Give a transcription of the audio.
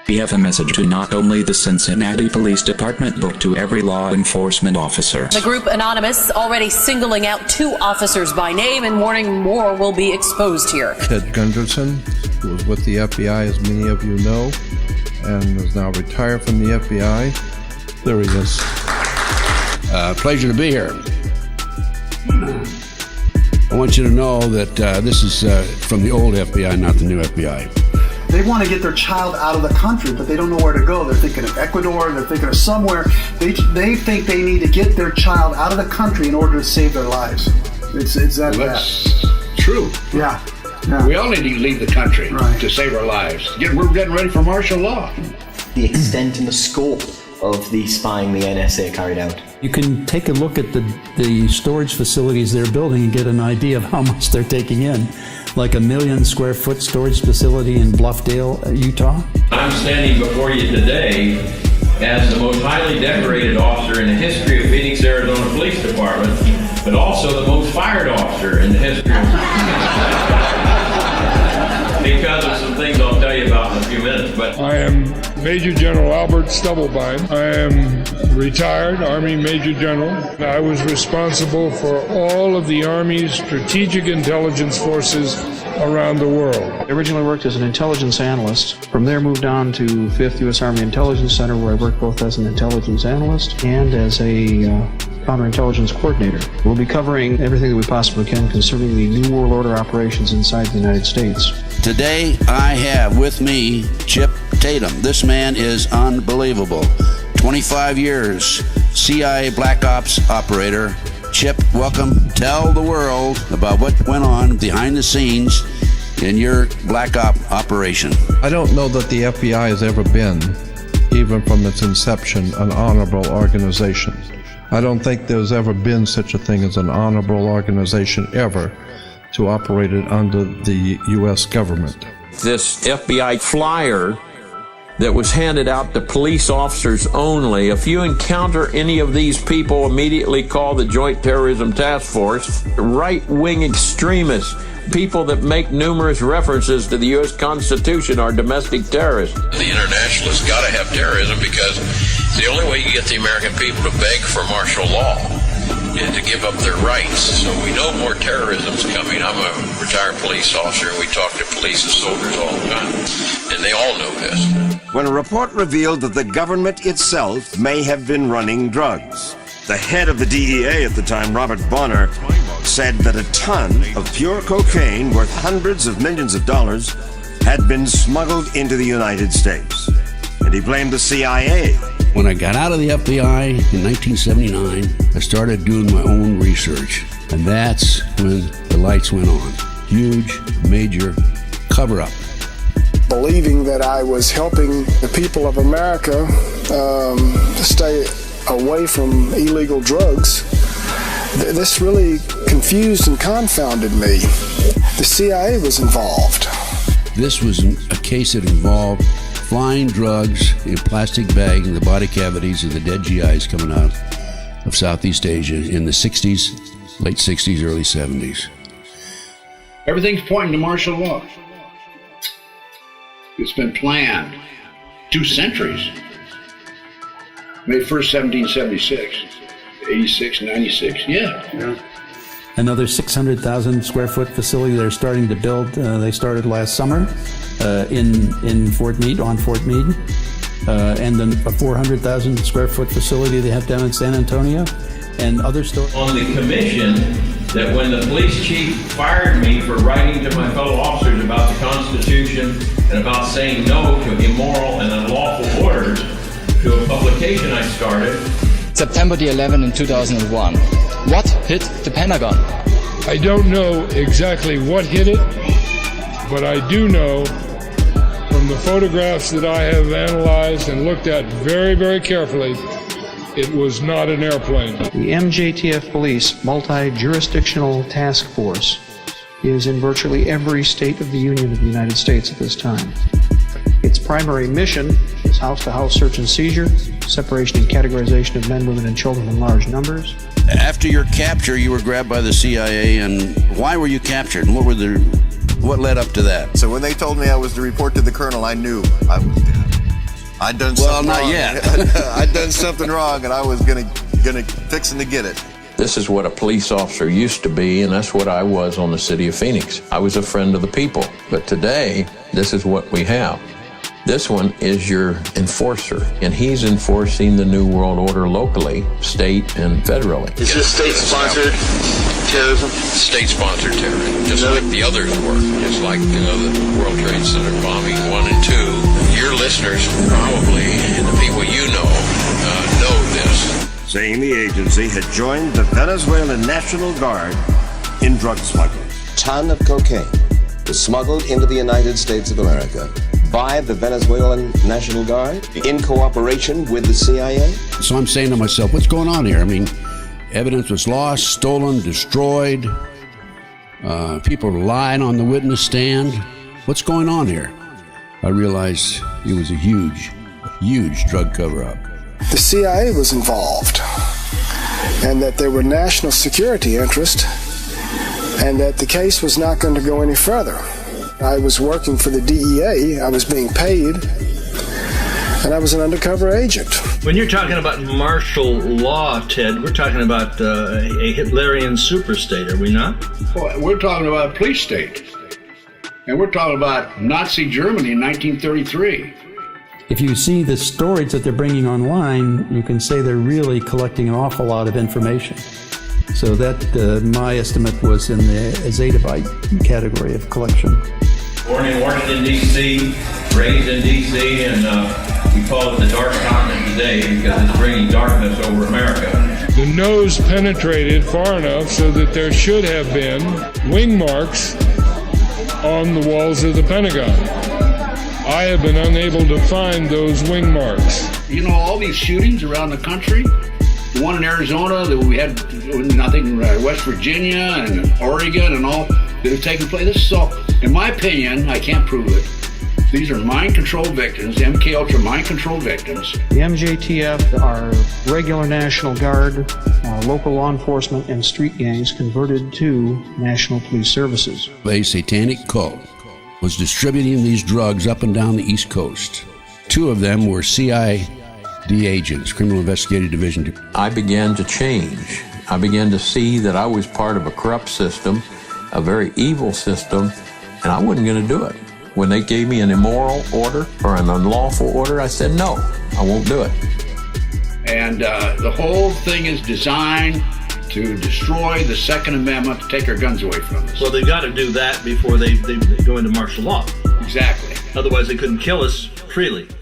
We have a message to not only the Cincinnati Police Department but to every law enforcement officer. The group Anonymous already singling out 2 officers by name and warning more will be exposed here. Ted Gunderson, who was with the FBI, as many of you know, and is now retired from the FBI. There he is. Pleasure to be here. I want you to know that this is from the old FBI, not the new FBI. They want to get their child out of the country, but they don't know where to go. They're thinking of Ecuador, they're thinking of somewhere. They think they need to get their child out of the country in order to save their lives. It's that bad. That's true. Yeah. We all need to leave the country to save our lives. We're getting ready for martial law. The extent and the scope of the spying the NSA carried out. You can take a look at the storage facilities they're building and get an idea of how much they're taking in. Like a 1 million square foot storage facility in Bluffdale, Utah. I'm standing before you today as the most highly decorated officer in the history of Phoenix, Arizona Police Department, but also the most fired officer in the history of because of some things I'll tell you about in a few minutes. But I am Major General Albert Stubblebine. I am retired Army Major General. I was responsible for all of the Army's strategic intelligence forces around the world. I originally worked as an intelligence analyst. From there moved on to 5th U.S. Army Intelligence Center, where I worked both as an intelligence analyst and as a counterintelligence coordinator. We'll be covering everything that we possibly can concerning the New World Order operations inside the United States. Today, I have with me Chip Tatum. This man is unbelievable. 25 years, CIA Black Ops operator. Chip, welcome. Tell the world about what went on behind the scenes in your Black Op operation. I don't know that the FBI has ever been, even from its inception, an honorable organization. I don't think there's ever been such a thing as an honorable organization ever to operate it under the U.S. government. This FBI flyer that was handed out to police officers only. If you encounter any of these people, immediately call the Joint Terrorism Task Force. Right-wing extremists, people that make numerous references to the U.S. Constitution, are domestic terrorists. the internationalists got to have terrorism because the only way you get the American people to beg for martial law is to give up their rights. So we know more terrorism's coming. I'm a retired police officer, and we talk to police and soldiers all the time, and they all know this. When a report revealed that the government itself may have been running drugs, the head of the DEA at the time, Robert Bonner, said that a ton of pure cocaine worth hundreds of millions of dollars had been smuggled into the United States. And he blamed the CIA. When I got out of the FBI in 1979, I started doing my own research. And that's when the lights went on. Huge, major cover-up. Believing that I was helping the people of America to stay away from illegal drugs, this really confused and confounded me. The CIA was involved. This was a case that involved flying drugs in plastic bags in the body cavities of the dead GIs coming out of Southeast Asia in the 60s, late 60s, early 70s. Everything's pointing to martial law. It's been planned 2 centuries. May 1st, 1776, 86, 96, yeah. Another 600,000 square foot facility they're starting to build. They started last summer in Fort Meade, on Fort Meade. And then a 400,000 square foot facility they have down in San Antonio, and other stores. On the commission, that when the police chief fired me for writing to my fellow officers about the Constitution and about saying no to immoral and unlawful orders, to a publication I started. September the 11th in 2001. What hit the Pentagon? I don't know exactly what hit it, but I do know from the photographs that I have analyzed and looked at very, very carefully, it was not an airplane. The MJTF Police Multi-Jurisdictional Task Force is in virtually every state of the Union of the United States at this time. Its primary mission is house-to-house search and seizure, separation and categorization of men, women, and children in large numbers. After your capture, you were grabbed by the CIA, and why were you captured? And what led up to that? So when they told me I was to report to the colonel, I knew I was dead. I'd done Well, something not wrong. yet. I'd done something wrong, and I was gonna fixing to get it. This is what a police officer used to be, and that's what I was on the city of Phoenix. I was a friend of the people. But today, this is what we have. This one is your enforcer, and he's enforcing the New World Order locally, state, and federally. Is this state-sponsored terrorism? State-sponsored terrorism, just like the others were, just like the World Trade Center bombing 1 and 2. Your listeners probably, and the people you know this. Saying the agency had joined the Venezuelan National Guard in drug smuggling. A ton of cocaine was smuggled into the United States of America by the Venezuelan National Guard in cooperation with the CIA. So I'm saying to myself, what's going on here? I mean, evidence was lost, stolen, destroyed. People are lying on the witness stand. What's going on here? I realized it was a huge drug cover-up. The CIA was involved, and that there were national security interests, and that the case was not going to go any further. I was working for the DEA, I was being paid, and I was an undercover agent. When you're talking about martial law, Ted, we're talking about a Hitlerian superstate, are we not? Well, we're talking about a police state. And we're talking about Nazi Germany in 1933. If you see the stories that they're bringing online, you can say they're really collecting an awful lot of information. So that, my estimate, was in the zettabyte category of collection. Born in Washington, D.C., raised in D.C., and we call it the dark continent today because it's bringing darkness over America. The nose penetrated far enough so that there should have been wing marks on the walls of the Pentagon. I have been unable to find those wing marks. You know, all these shootings around the country, the one in Arizona that we had, I think, West Virginia and Oregon and all that have taken place. This is all, in my opinion, I can't prove it. These are mind control victims, MK Ultra mind control victims. The MJTF are regular National Guard, local law enforcement, and street gangs converted to National Police Services. A satanic cult was distributing these drugs up and down the East Coast. 2 of them were CID agents, Criminal Investigative Division. I began to change. I began to see that I was part of a corrupt system, a very evil system, and I wasn't going to do it. When they gave me an immoral order or an unlawful order, I said, no, I won't do it. And the whole thing is designed to destroy the Second Amendment, to take our guns away from us. Well, they've got to do that before they go into martial law. Exactly. Otherwise, they couldn't kill us freely.